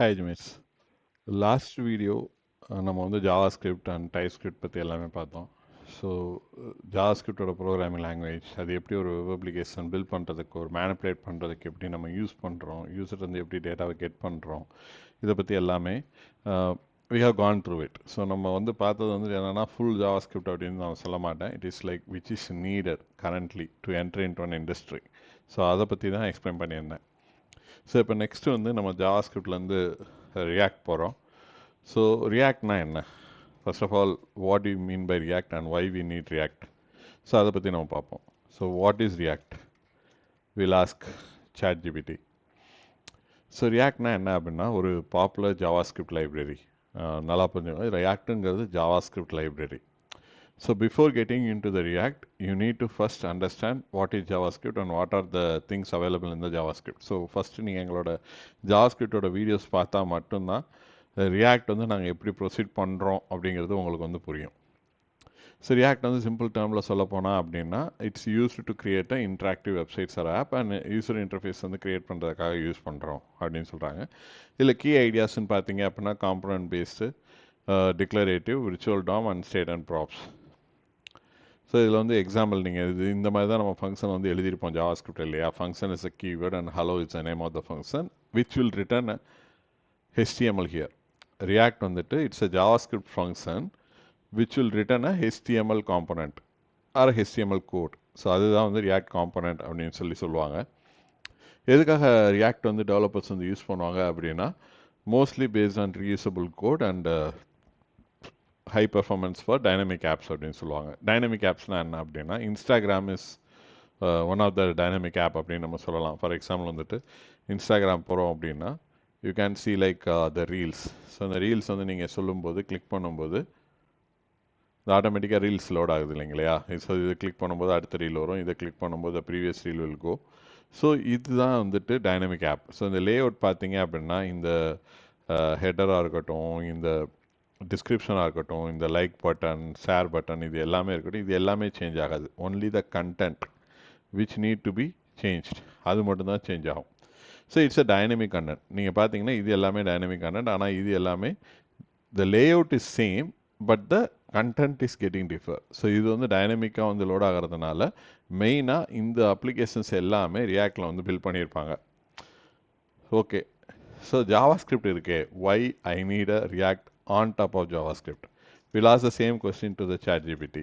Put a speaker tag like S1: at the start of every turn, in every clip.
S1: Hi James. Last video நம்ம வந்து JavaScript and TypeScript பற்றி எல்லாமே பார்த்தோம். ஸோ ஜாவாஸ்கிரிப்டோட ப்ரோக்ராமிங் லாங்குவேஜ் அது எப்படி ஒரு வெப் அப்ளிகேஷன் பில்ட் பண்ணுறதுக்கு ஒரு மேனிப்புலேட் பண்ணுறதுக்கு எப்படி நம்ம யூஸ் பண்ணுறோம், யூஸர் வந்து எப்படி டேட்டாவை கெட் பண்ணுறோம், இதை பற்றி எல்லாமே we have gone through it. So நம்ம வந்து பார்த்தது வந்து என்னென்னா ஃபுல் ஜாவாஸ்கிரிப்ட் அப்படின்னு நான் சொல்ல மாட்டேன். It is like which is needed currently to enter in to an industry. So அதை பற்றி தான் எக்ஸ்பிளைன் பண்ணியிருந்தேன். ஸோ இப்போ நெக்ஸ்ட்டு வந்து நம்ம ஜாவாஸ்கிரிப்ட்லேருந்து ரியாக்ட் போகிறோம். ஸோ ரியாக்ட்னா என்ன? First of all what you mean by React and why we need React. So அதை பற்றி நம்ம பார்ப்போம். So what is React? Will ask ChatGPT. So ரியாக்ட்னா என்ன அப்படின்னா ஒரு பாப்புலர் ஜாவாஸ்கிரிப்ட் லைப்ரரி. நல்லா புரிஞ்சுக்கோங்க, ரியாக்ட்டுங்கிறது JavaScript library. So before getting into the React, you need to first understand what is JavaScript and what are the things available in the JavaScript. So first நீங்கள் எங்களோட ஜாவாஸ்கிரிப்டோட videos பார்த்தா மட்டும்தான் react வந்து நாங்கள் எப்படி ப்ரொசீட் பண்ணுறோம் அப்படிங்கிறது உங்களுக்கு வந்து புரியும். ஸோ ரியாக்ட் வந்து சிம்பிள் டேர்மில் சொல்ல போனால் அப்படின்னா it's used to create a interactive websites or app and user interface வந்து கிரியேட் பண்ணுறதுக்காக யூஸ் பண்ணுறோம் அப்படின்னு சொல்கிறாங்க. இதில் கீ ஐடியாஸ்ன்னு பார்த்தீங்க அப்படின்னா component based, declarative, virtual DOM and state and props. So இதில் வந்து எக்ஸாம்பிள் நீங்கள் இது இந்த மாதிரி தான் நம்ம ஃபங்க்ஷன் வந்து எழுதியிருப்போம் ஜாவாஸ்கிரிப்ட் இல்லையா. Function is a keyword and hello is a name of the function which will return HTML here. React வந்துட்டு it's a JavaScript function which will return a HTML component or HTML code. So அதுதான் வந்து react component அப்படின்னு சொல்லுவாங்க. எதுக்காக react வந்து developers வந்து use பண்ணுவாங்க அப்படின்னா mostly based on reusable code and high performance for dynamic apps அப்படின்னு சொல்லுவாங்க. டைனமிக் ஆப்ஸ்னால் என்ன அப்படின்னா Instagram is one of the dynamic app அப்படின்னு நம்ம சொல்லலாம். ஃபார் எக்ஸாம்பிள் வந்துட்டு இன்ஸ்டாகிராம் போகிறோம் அப்படின்னா you can see like the reels. So அந்த ரீல்ஸ் வந்து நீங்கள் சொல்லும்போது கிளிக் பண்ணும்போது இது ஆட்டோமேட்டிக்காக ரீல்ஸ் லோட் ஆகுது இல்லைங்களா. ஸோ இது கிளிக் பண்ணும்போது அடுத்த ரீல் வரும், இதை கிளிக் பண்ணும்போது previous reel will go. So இதுதான் வந்துட்டு டைனமிக் ஆப். ஸோ இந்த லே அவுட் பார்த்தீங்க அப்படின்னா இந்த ஹெட்டராக இருக்கட்டும், இந்த டிஸ்கிரிப்ஷனாக இருக்கட்டும், இந்த லைக் பட்டன், ஷேர் பட்டன், இது எல்லாமே இருக்கட்டும், இது எல்லாமே சேஞ்ச் ஆகாது. Only the content which need to be changed, அது மட்டும்தான் சேஞ்ச் ஆகும். So it's a dynamic content. நீங்கள் பார்த்தீங்கன்னா இது எல்லாமே டைனமிக் கண்டென்ட். ஆனால் இது எல்லாமே the layout is same but the content is getting differ. So இது வந்து டைனமிக்காக வந்து லோட் ஆகிறதுனால மெயினாக இந்த அப்ளிகேஷன்ஸ் எல்லாமே ரியாக்டில் வந்து பில்ட் பண்ணியிருப்பாங்க. ஓகே, ஸோ ஜாவாஸ்கிரிப்ட் இருக்கே, why I need a React on top of JavaScript? We'll ask the same question to the ChatGPT.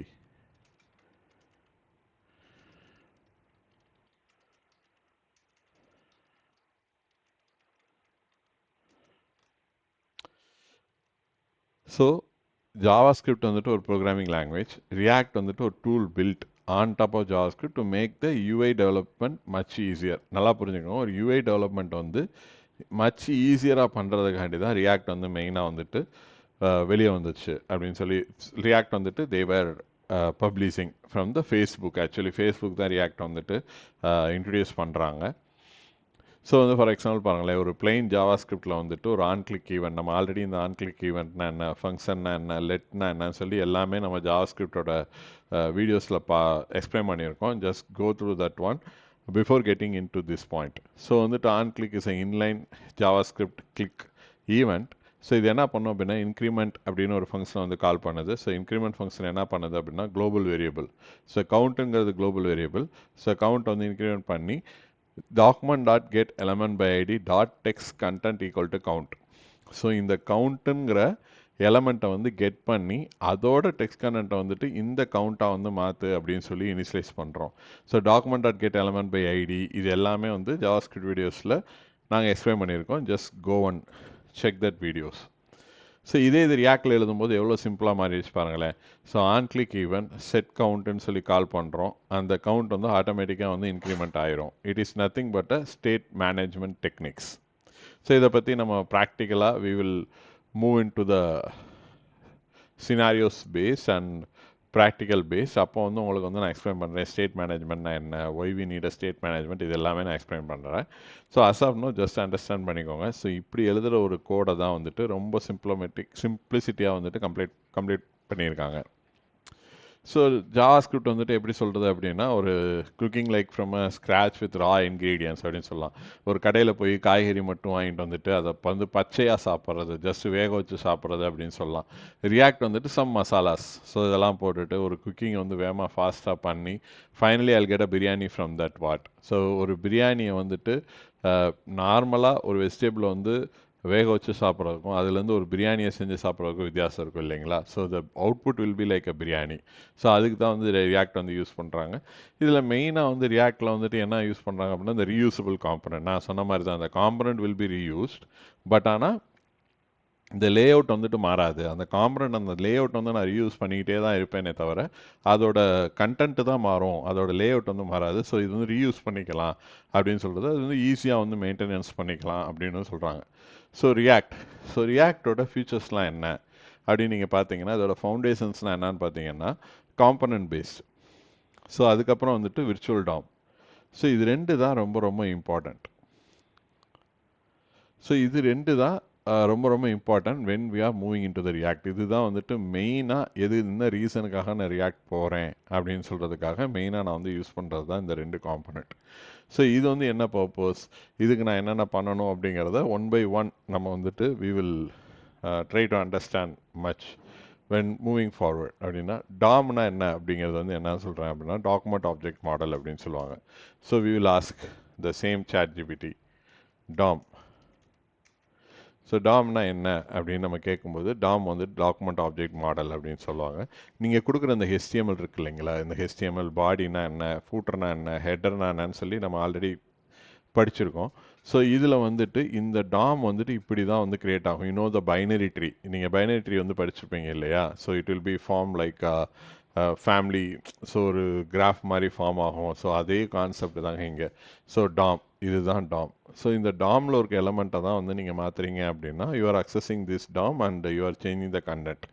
S1: So JavaScript வந்துட்டு ஒரு ப்ரோக்ராமிங் லாங்குவேஜ், ரியாக்ட் வந்துட்டு ஒரு tool built on top of JavaScript to make the UI development much easier. நல்லா புரிஞ்சுக்கணும், ஒரு UI development வந்து much ஈஸியராக பண்ணுறதுக்காண்டி தான் ரியாக்ட் வந்து மெயினாக வந்துட்டு வெளியே வந்துச்சு அப்படின்னு சொல்லி. ரியாக்ட் வந்துட்டு they were publishing from the Facebook. Actually Facebook தான் ரியாக்ட் வந்துட்டு இன்ட்ரடியூஸ் பண்ணுறாங்க. ஸோ வந்து ஃபார் எக்ஸாம்பிள் பாருங்களேன், ஒரு பிளெயின் ஜாவாஸ்கிரிப்டில் வந்துட்டு ஒரு ஆன் கிளிக் ஈவெண்ட், நம்ம ஆல்ரெடி இந்த ஆன் கிளிக் ஈவெண்ட்னா என்ன, ஃபங்க்ஷன்னா என்ன, லெட்னா என்னன்னு சொல்லி எல்லாமே நம்ம ஜாவாஸ்கிரிப்டோட வீடியோஸில் எக்ஸ்பிளைன் பண்ணியிருக்கோம். Just go through that one before getting in to this point. So வந்துட்டு on click is inline JavaScript click event. So இது என்ன பண்ணோம் அப்படின்னா இன்க்ரிமெண்ட் அப்படின்னு ஒரு ஃபங்க்ஷன் வந்து கால் பண்ணுது. ஸோ இன்க்ரிமெண்ட் ஃபங்க்ஷன் என்ன பண்ணுது அப்படின்னா குளோபல் வேரியபிள். ஸோ கவுண்ட்டுங்கிறது குளோபல் வேரியபிள். ஸோ கவுண்ட் வந்து இன்க்ரிமெண்ட் பண்ணி document.get element by id dot text content equal to count. So இந்த கவுண்ட்டுங்கிற எலமெண்ட்டை வந்து கெட் பண்ணி அதோட டெக்ஸ்ட் கண்டென்ட்டை வந்துட்டு இந்த கவுண்ட்டாக வந்து மாற்று அப்படின்னு சொல்லி இனிஷியலைஸ் பண்ணுறோம். So document.get element by id இது எல்லாமே வந்து ஜாவாஸ்கிரிப்ட் வீடியோஸில் நாங்கள் எக்ஸ்பிளைன் பண்ணியிருக்கோம். Just go and check that videos. So இதே இது ரியாக்டில் எழுதும்போது எவ்வளோ சிம்பிளாக மாறிடுச்சு பாருங்களேன். So on click event set கவுண்ட்டுன்னு சொல்லி கால் பண்ணுறோம். அந்த கவுண்ட் வந்து ஆட்டோமேட்டிக்காக வந்து இன்க்ரிமெண்ட் ஆயிரும். It is nothing but a state management techniques. So இதை பற்றி நம்ம ப்ராக்டிக்கலாக we will move into the scenarios base and practical base. அப்போ வந்து உங்களுக்கு வந்து நான் எக்ஸ்பிளைன் பண்ணுறேன் ஸ்டேட் மேனேஜ்மெண்ட்னா என்ன, why we need a state management, இது எல்லாமே நான் எக்ஸ்பிளைன் பண்ணுறேன். So as of now just understand பண்ணிக்கோங்க. ஸோ இப்படி எழுதுகிற ஒரு கோடை தான் வந்துட்டு ரொம்ப சிம்பிளிசிட்டியாக வந்துட்டு கம்ப்ளீட் பண்ணியிருக்காங்க. ஸோ ஜாவாஸ்கிரிப்ட் வந்துட்டு எப்படி சொல்கிறது அப்படின்னா ஒரு cooking like from a scratch with raw ingredients அப்படின்னு சொல்லலாம். ஒரு கடையில் போய் காய்கறி மட்டும் வாங்கிட்டு வந்துட்டு அதை வந்து பச்சையாக சாப்பிட்றது, ஜஸ்ட் வேக வச்சு சாப்பிட்றது அப்படின்னு சொல்லலாம். ரியாக்ட் வந்துட்டு சம் மசாலாஸ், ஸோ இதெல்லாம் போட்டுட்டு ஒரு குக்கிங் வந்து வேகமாக ஃபாஸ்ட்டாக பண்ணி finally I'll get a biryani from that what. So ஒரு பிரியாணியை வந்துட்டு நார்மலாக ஒரு வெஜிடபிள் வந்து வேக வச்சு சாப்பிட்றதுக்கும் அதுலேருந்து ஒரு பிரியாணியை செஞ்சு சாப்பிட்றதுக்கும் வித்தியாசம் இருக்கும் இல்லைங்களா? So the output will be like a biryani. So அதுக்கு தான் வந்து ரியாக்ட் வந்து யூஸ் பண்ணுறாங்க. இதில் மெயினாக வந்து ரியாக்டில் வந்துட்டு என்ன யூஸ் பண்ணுறாங்க அப்படின்னா இந்த ரீயூசபிள் காம்பனன்ட். நான் சொன்ன மாதிரி தான் அந்த component will be reused. But ஆனால் இந்த லே அவுட் வந்துட்டு மாறாது. அந்த காம்பனன்ட் அந்த லே அவுட் வந்து நான் ரீயூஸ் பண்ணிக்கிட்டே தான் இருப்பேனே தவிர அதோட கண்டென்ட் தான் மாறும், அதோட லே அவுட் வந்து மாறாது. ஸோ இது வந்து ரீயூஸ் பண்ணிக்கலாம் அப்படின்னு சொல்கிறது. அது வந்து ஈஸியாக வந்து மெயின்டெனன்ஸ் பண்ணிக்கலாம் அப்படின்னு சொல்கிறாங்க. ஸோ ரியாக்டோட ஃபியூச்சர்ஸ்லாம் என்ன அப்படின்னு நீங்கள் பார்த்தீங்கன்னா அதோட ஃபவுண்டேஷன்ஸ்லாம் என்னன்னு பார்த்தீங்கன்னா காம்பனன்ட் பேஸ்ட். ஸோ அதுக்கப்புறம் வந்துட்டு விர்ச்சுவல் டாம். ஸோ இது ரெண்டு தான் ரொம்ப ரொம்ப இம்பார்ட்டண்ட். ஸோ இது ரெண்டு தான் ரொம்ப ரொம்ப important when we are moving into the React. இதுதான் வந்துட்டு மெயினாக எது என்ன ரீசனுக்காக நான் ரியாக்ட் போகிறேன் அப்படின்னு சொல்கிறதுக்காக மெயினாக நான் வந்து யூஸ் பண்ணுறது தான் இந்த ரெண்டு காம்பனண்ட். ஸோ இது வந்து என்ன பர்பஸ், இதுக்கு நான் என்னென்ன பண்ணணும் அப்படிங்கிறத ஒன் பை ஒன் நம்ம வந்துட்டு we will try to understand much when moving forward. அப்படின்னா டாம்னா என்ன அப்படிங்கிறது வந்து என்ன சொல்கிறேன் அப்படின்னா டாக்குமெண்ட் ஆப்ஜெக்ட் மாடல் அப்படின்னு சொல்லுவாங்க. So we will ask the same ChatGPT DOM. So டாம்னா என்ன அப்படின்னு நம்ம கேட்கும்போது டாம் வந்து டாக்குமெண்ட் ஆப்ஜெக்ட் மாடல் அப்படின்னு சொல்லுவாங்க. நீங்கள் கொடுக்குற இந்த HTML இருக்கு இல்லைங்களா, இந்த HTML பாடினா என்ன, ஃபூட்டர்னா என்ன, ஹெட்டர்னா என்னன்னு சொல்லி நம்ம ஆல்ரெடி படிச்சிருக்கோம். ஸோ இதில் வந்துட்டு இந்த டாம் வந்துட்டு இப்படி தான் வந்து கிரியேட் ஆகும். இன்னோ த பைனரி ட்ரீ, நீங்கள் பைனரி ட்ரீ வந்து படிச்சிருப்பீங்க இல்லையா? So it will be form like family. So ஒரு கிராஃப் மாதிரி ஃபார்ம் ஆகும். ஸோ அதே கான்செப்ட் தாங்க இங்கே. ஸோ டாம், இதுதான் டாம். ஸோ இந்த டாமில் இருக்க எலமெண்ட்டை தான் வந்து நீங்கள் மாற்றுறீங்க அப்படின்னா you are accessing this DOM and you are changing the content.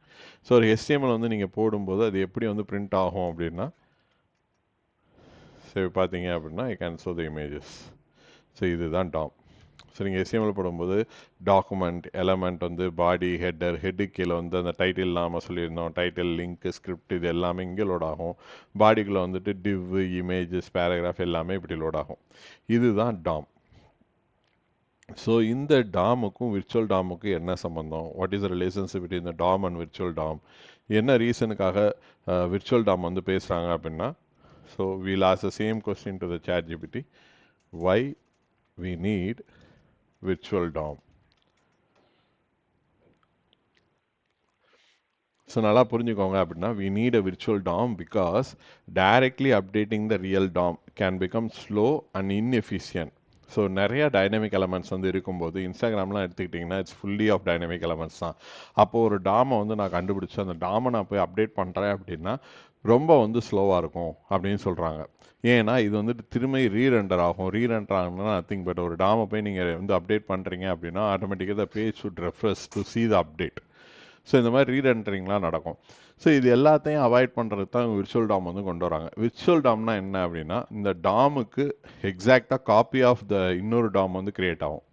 S1: So ஒரு HTML வந்து நீங்கள் போடும்போது அது எப்படி வந்து பிரிண்ட் ஆகும் அப்படின்னா சரி பார்த்தீங்க அப்படின்னா I can show the images. So இதுதான் டாம். ஸோ நீங்கள் HTML போடும்போது டாக்குமெண்ட் எலமெண்ட் வந்து பாடி ஹெட்டர், ஹெட்டு கீழே வந்து அந்த டைட்டில் நாம் சொல்லியிருந்தோம், டைட்டில் லிங்க் ஸ்கிரிப்ட் இது எல்லாமே இங்கே லோட் ஆகும். பாடிக்குள்ளே வந்துட்டு டிவ் இமேஜஸ் பேராகிராஃப் எல்லாமே இப்படி லோட் ஆகும். இதுதான் டாம். ஸோ இந்த டாமுக்கும் விர்ச்சுவல் டாமுக்கும் என்ன சம்பந்தம், what is the relationship between the DOM and virtual DOM, என்ன ரீசனுக்காக விர்ச்சுவல் டாம் வந்து பேசுகிறாங்க அப்படின்னா so we'll ask the same question to the ChatGPT why we need virtual DOM. So நல்லா புரிஞ்சுக்கோங்க அப்படின்னா we need a virtual DOM because directly updating the real DOM can become slow and inefficient. So நிறைய dynamic elements வந்து இருக்கும்போது இன்ஸ்டாகிராம்லாம் எடுத்துக்கிட்டிங்கன்னா it's fully of dynamic elements தான். அப்போது ஒரு டாமை வந்து நான் கண்டுபிடிச்சி அந்த டாமை நான் போய் அப்டேட் பண்ணுறேன் அப்படின்னா ரொம்ப வந்து ஸ்லோவாக இருக்கும் அப்படின்னு சொல்கிறாங்க. ஏன்னா இது வந்துட்டு திரும்ப ரீரெண்டர் ஆகும். ரீரெண்டர் ஆகணும்னா நத்திங் பட் ஒரு டாமை போய் நீங்கள் வந்து அப்டேட் பண்ணுறீங்க அப்படின்னா ஆட்டோமேட்டிக்காக த page should refresh to see the update. So இந்த மாதிரி ரீரெண்டரிங்லாம் நடக்கும். ஸோ இது எல்லாத்தையும் அவாய்ட் பண்ணுறதுக்கு தான் விர்ச்சுவல் டாம் வந்து கொண்டு வராங்க. விர்ச்சுவல் டாம்னா என்ன அப்படின்னா இந்த டாமுக்கு எக்ஸாக்டாக காப்பி ஆஃப் த இன்னொரு டாம் வந்து கிரியேட் ஆகும்.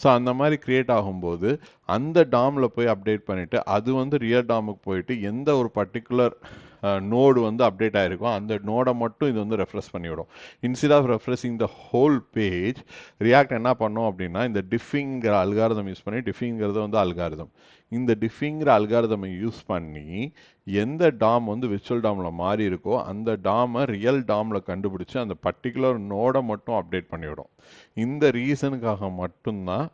S1: ஸோ அந்த மாதிரி கிரியேட் ஆகும்போது அந்த டாமில் போய் அப்டேட் பண்ணிவிட்டு அது வந்து ரியல் டாமுக்கு போயிட்டு எந்த ஒரு பர்டிகுலர் நோடு வந்து அப்டேட் ஆகிருக்கும் அந்த நோடை மட்டும் இது வந்து ரெஃப்ரெஷ் பண்ணிவிடும். Instead of refreshing the whole page React என்ன பண்ணும் அப்படின்னா இந்த டிஃபிங்கிற அல்காரிதம் யூஸ் பண்ணி, டிஃபிங்கிறது வந்து அல்காரிதம், இந்த டிஃபிங்கிற அல்காரிதமை யூஸ் பண்ணி எந்த டாம் வந்து விர்ச்சுவல் டாமில் மாறி இருக்கோ அந்த டாமை ரியல் டாமில் கண்டுபிடிச்சி அந்த பர்டிகுலர் நோடை மட்டும் அப்டேட் பண்ணிவிடும். இந்த ரீசனுக்காக மட்டும்தான்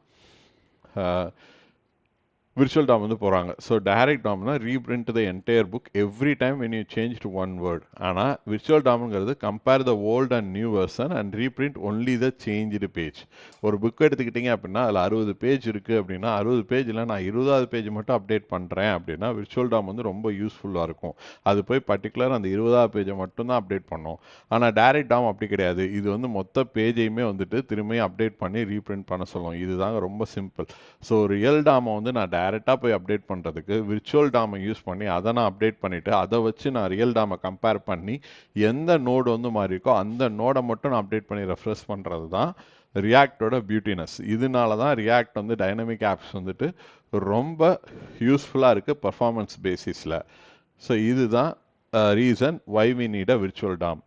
S1: விர்ச்சுவல் டாம் வந்து போகிறாங்க. ஸோ டைரக்ட் டாம்னா reprint the entire book every time when you change to one word. ஆனால் விர்ச்சுவல் டாம்ங்கிறது compare the old and new version and reprint only the changed page. ஒரு புக் எடுத்துக்கிட்டிங்க அப்படின்னா அதில் 60 பேஜ் இருக்குது அப்படின்னா 60 பேஜில் நான் 20வது பேஜ் மட்டும் அப்டேட் பண்ணுறேன் அப்படின்னா விர்ச்சுவல் டாம் வந்து ரொம்ப யூஸ்ஃபுல்லாக இருக்கும். அது போய் பர்டிகுலர் அந்த 20வது பேஜை மட்டும்தான் அப்டேட் பண்ணும். ஆனால் டைரக்ட் டாம் அப்படி கிடையாது. இது வந்து மொத்த பேஜையுமே வந்துட்டு திரும்பியும் அப்டேட் பண்ணி ரீபிரிண்ட் பண்ண சொல்லும். இதுதாங்க ரொம்ப சிம்பிள். ஸோ ரியல் டாமை வந்து நான் டைரெக்டாக போய் அப்டேட் பண்ணுறதுக்கு விர்ச்சுவல் டாமை யூஸ் பண்ணி அதை நான் அப்டேட் பண்ணிவிட்டு அதை வச்சு நான் ரியல் டாமை கம்பேர் பண்ணி எந்த நோடு வந்து மாறி இருக்கோ அந்த நோடை மட்டும் நான் அப்டேட் பண்ணி ரெஃப்ரெஷ் பண்ணுறது தான் ரியாக்டோட பியூட்டினஸ். இதனால தான் ரியாக்ட் வந்து டைனமிக் ஆப்ஸ் வந்துட்டு ரொம்ப யூஸ்ஃபுல்லாக இருக்குது பர்ஃபார்மன்ஸ் பேசிஸில். ஸோ இதுதான் reason why we need a virtual DOM.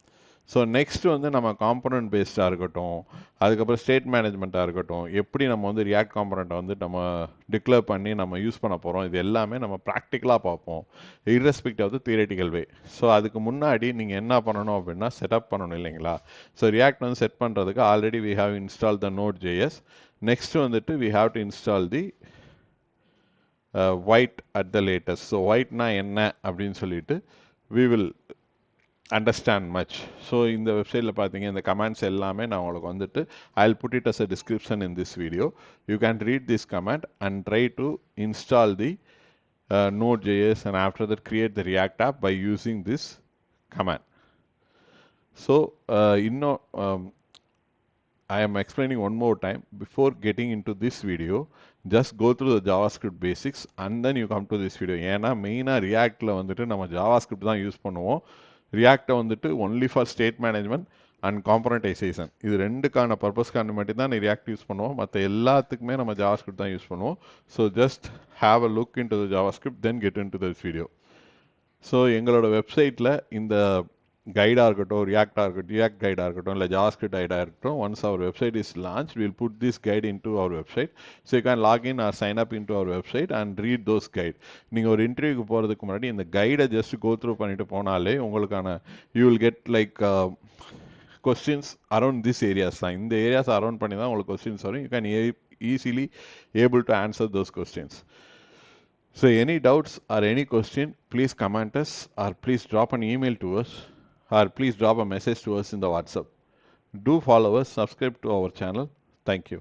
S1: So next வந்து நம்ம காம்பனண்ட் பேஸ்டாக இருக்கட்டும், அதுக்கப்புறம் ஸ்டேட் மேனேஜ்மெண்ட்டாக இருக்கட்டும், எப்படி நம்ம வந்து ரியாக்ட் காம்பனண்ட்டை வந்து நம்ம டிக்ளேர் பண்ணி நம்ம யூஸ் பண்ண போகிறோம், இது எல்லாமே நம்ம ப்ராக்டிக்கலாக பார்ப்போம், irrespective of the theoretical way. So அதுக்கு முன்னாடி நீங்கள் என்ன பண்ணணும் அப்படின்னா செட்டப் பண்ணணும் இல்லைங்களா. ஸோ ரியாக்ட் வந்து செட் பண்ணுறதுக்கு already we have install the Node.js. Next வந்துட்டு we have to install the Vite at the latest. So ஒயிட்னா என்ன அப்படின்னு சொல்லிட்டு we will understand much. So இந்த வெப்சைட்டில் பார்த்தீங்க இந்த கமெண்ட்ஸ் எல்லாமே நான் உங்களுக்கு வந்துட்டு I'll put it as a description in this video. You can read this command and try to install the Node.js and after that create the React app by using this command. So I am explaining one more time before getting into this video. Just go through the JavaScript basics and then you come to this video. ஏன்னா மெயினாக ரியாக்டில் வந்துட்டு நம்ம JavaScript தான் use பண்ணுவோம். ரியாக்டை வந்துட்டு only for state management and componentization, இது ரெண்டுக்கான பர்பஸ்க்கான மட்டும் தான் ரியாக்ட் யூஸ் பண்ணுவோம். மற்ற எல்லாத்துக்குமே நம்ம JavaScript தான் யூஸ் பண்ணுவோம். So just have a look in to the JavaScript then get in to this video. So எங்களோட வெப்சைட்டில் இந்த கைடாக இருக்கட்டும், ரியாக்ட் கைடாக இருக்கட்டும், இல்லை JavaScript கைடாக இருக்கட்டும், once our website is launch will put this guide in to our website. So you can login or sign up in to our website and read those guide. நீங்கள் ஒரு இன்டர்வியூக்கு போகிறதுக்கு முன்னாடி இந்த கைடை ஜஸ்ட் கோ த்ரூ பண்ணிட்டு போனாலே உங்களுக்கான you will get like questions around this areas தான். இந்த ஏரியாஸ் அரௌண்ட் பண்ணி தான் உங்களுக்கு கொஸ்டின்ஸ் வரும். You can easily able to answer those questions. So any doubts or any question, please comment us or please drop an email to us or please drop a message to us in the WhatsApp. Do follow us, subscribe to our channel. Thank you.